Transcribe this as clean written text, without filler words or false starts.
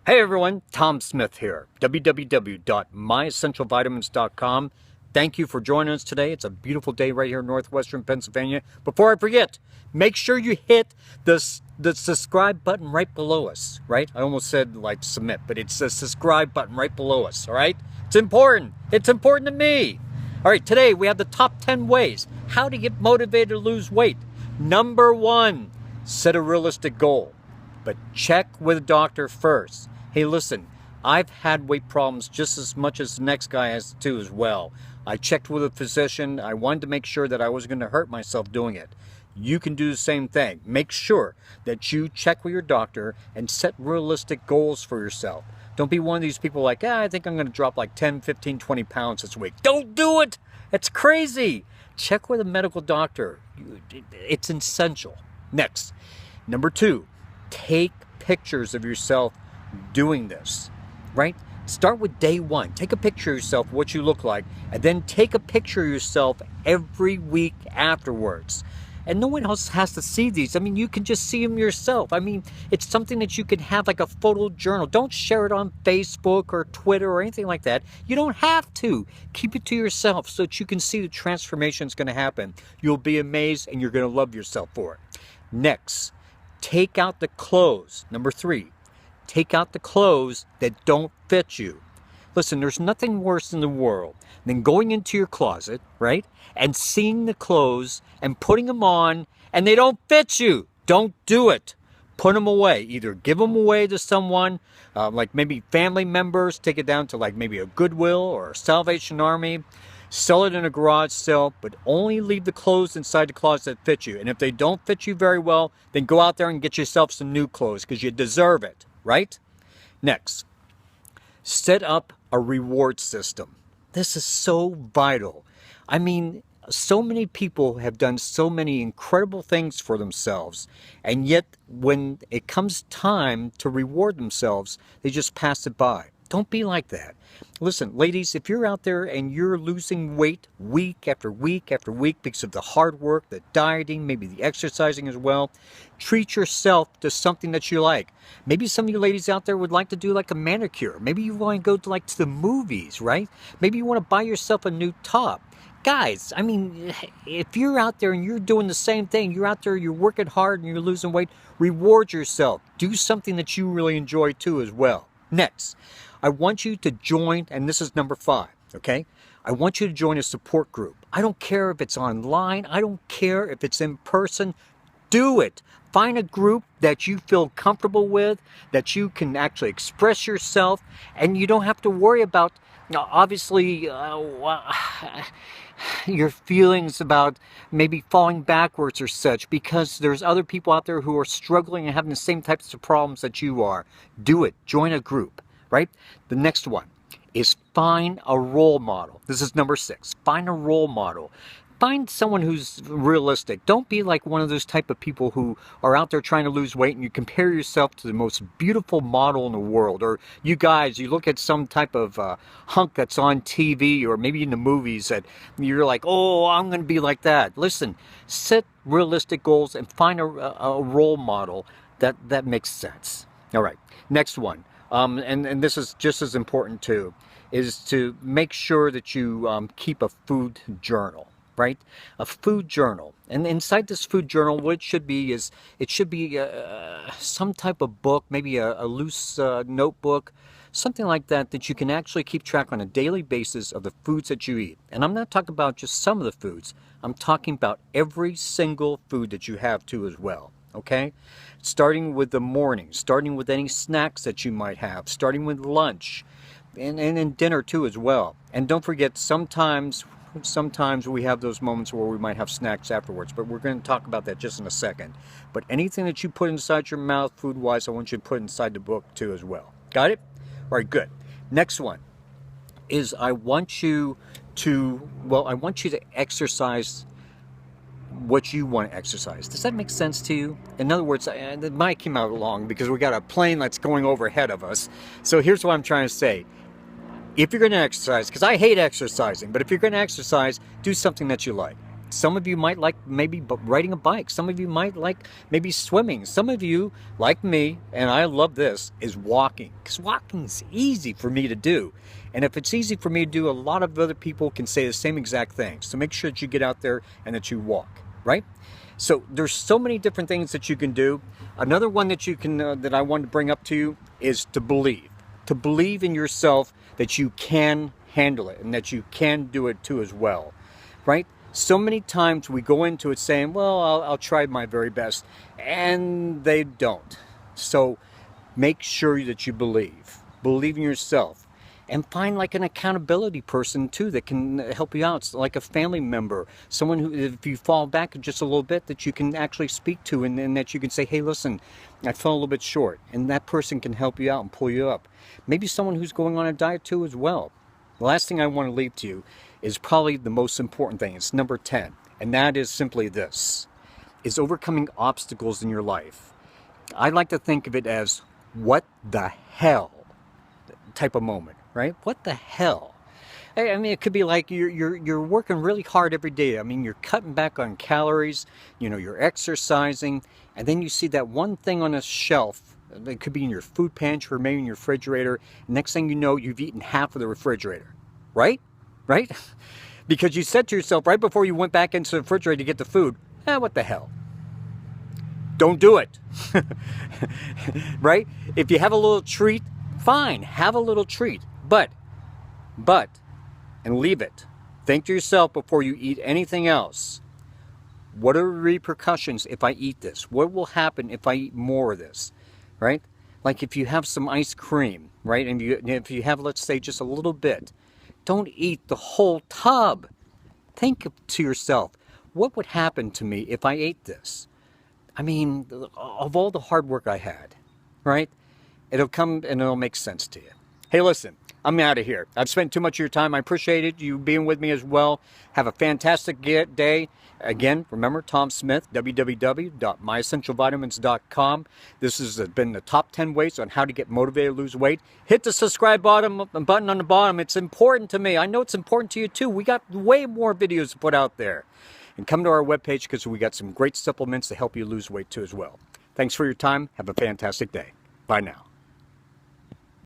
Hey everyone, Tom Smith here, www.myessentialvitamins.com. Thank you for joining us today. It's a beautiful day right here in northwestern Pennsylvania. Before I forget, make sure you hit the subscribe button right below us, right? I almost said like submit, but it's the subscribe button right below us, all right? It's important. It's important to me. All right, today we have the top 10 ways how to get motivated to lose weight. Number 1, set a realistic goal, but check with a doctor first. Hey, listen, I've had weight problems just as much as the next guy has too as well. I checked with a physician. I wanted to make sure that I wasn't going to hurt myself doing it. You can do the same thing. Make sure that you check with your doctor and set realistic goals for yourself. Don't be one of these people like, I think I'm going to drop like 10, 15, 20 pounds this week. Don't do it. It's crazy. Check with a medical doctor. It's essential. Next, number 2, take pictures of yourself doing this, right? Start with day 1. Take a picture of yourself, what you look like, and then take a picture of yourself every week afterwards. And no one else has to see these. I mean, you can just see them yourself. I mean, it's something that you can have like a photo journal. Don't share it on Facebook or Twitter or anything like that. You don't have to. Keep it to yourself so that you can see the transformation that's going to happen. You'll be amazed and you're going to love yourself for it. Next, take out the clothes. Number 3. Take out the clothes that don't fit you. Listen, there's nothing worse in the world than going into your closet, right, and seeing the clothes and putting them on and they don't fit you. Don't do it. Put them away. Either give them away to someone, like maybe family members, take it down to like maybe a Goodwill or a Salvation Army. Sell it in a garage sale, but only leave the clothes inside the closet that fit you. And if they don't fit you very well, then go out there and get yourself some new clothes because you deserve it, right? Next, set up a reward system. This is so vital. I mean, so many people have done so many incredible things for themselves, and yet when it comes time to reward themselves, they just pass it by. Don't be like that. Listen, ladies, if you're out there and you're losing weight week after week after week because of the hard work, the dieting, maybe the exercising as well, treat yourself to something that you like. Maybe some of you ladies out there would like to do like a manicure. Maybe you want to go to the movies, right? Maybe you want to buy yourself a new top. Guys, I mean, if you're out there and you're doing the same thing, you're out there, you're working hard and you're losing weight, reward yourself. Do something that you really enjoy too as well. Next, I want you to join, and this is number 5, okay? I want you to join a support group. I don't care if it's online. I don't care if it's in person. Do it. Find a group that you feel comfortable with, that you can actually express yourself, and you don't have to worry about, obviously, your feelings about maybe falling backwards or such, because there's other people out there who are struggling and having the same types of problems that you are. Do it. Join a group, right? The next one is find a role model. This is number 6. Find a role model. Find someone who's realistic. Don't be like one of those type of people who are out there trying to lose weight and you compare yourself to the most beautiful model in the world. Or you guys, you look at some type of hunk that's on TV or maybe in the movies that you're like, oh, I'm going to be like that. Listen, set realistic goals and find a role model that makes sense. All right, next one. And this is just as important too, is to make sure that you keep a food journal. Right? A food journal. And inside this food journal, what it should be is, it should be some type of book, maybe a loose notebook, something like that, that you can actually keep track on a daily basis of the foods that you eat. And I'm not talking about just some of the foods. I'm talking about every single food that you have too as well. Okay? Starting with the morning, starting with any snacks that you might have, starting with lunch, and dinner too as well. And don't forget, sometimes we have those moments where we might have snacks afterwards, but we're going to talk about that just in a second. But anything that you put inside your mouth food-wise, I want you to put inside the book too as well. Got it? All right, good. Next one is I want you to exercise what you want to exercise. Does that make sense to you? In other words, the mic came out long because we got a plane that's going overhead of us. So here's what I'm trying to say. If you're going to exercise, because I hate exercising, but if you're going to exercise, do something that you like. Some of you might like maybe riding a bike. Some of you might like maybe swimming. Some of you, like me, and I love this, is walking. Because walking's easy for me to do. And if it's easy for me to do, a lot of other people can say the same exact thing. So make sure that you get out there and that you walk, right? So there's so many different things that you can do. Another one that you can, that I wanted to bring up to you is to believe. To believe in yourself that you can handle it and that you can do it too as well, right? So many times we go into it saying, well, I'll try my very best, and they don't. So make sure that you believe in yourself, and find like an accountability person too that can help you out, like a family member, someone who, if you fall back just a little bit, that you can actually speak to, and that you can say, hey, listen, I fell a little bit short, and that person can help you out and pull you up. Maybe someone who's going on a diet too as well. The last thing I want to leave to you is probably the most important thing. It's number 10, and that is simply this, is overcoming obstacles in your life. I like to think of it as what the hell type of moment, right? What the hell? I mean, it could be like you're working really hard every day. I mean, you're cutting back on calories, you know, you're exercising, and then you see that one thing on a shelf. It could be in your food pantry or maybe in your refrigerator. Next thing you know, you've eaten half of the refrigerator, right? Right? Because you said to yourself right before you went back into the refrigerator to get the food, what the hell? Don't do it. Right? If you have a little treat, fine, have a little treat. But, and leave it. Think to yourself before you eat anything else. What are the repercussions if I eat this? What will happen if I eat more of this? Right? Like if you have some ice cream, right? And if you have, let's say, just a little bit, don't eat the whole tub. Think to yourself, what would happen to me if I ate this? I mean, of all the hard work I had, right? It'll come and it'll make sense to you. Hey, listen, I'm out of here. I've spent too much of your time. I appreciated you being with me as well. Have a fantastic day. Again, remember, Tom Smith, www.myessentialvitamins.com. This has been the top 10 ways on how to get motivated to lose weight. Hit the subscribe button on the bottom. It's important to me. I know it's important to you too. We got way more videos to put out there. And come to our webpage because we got some great supplements to help you lose weight too as well. Thanks for your time. Have a fantastic day. Bye now.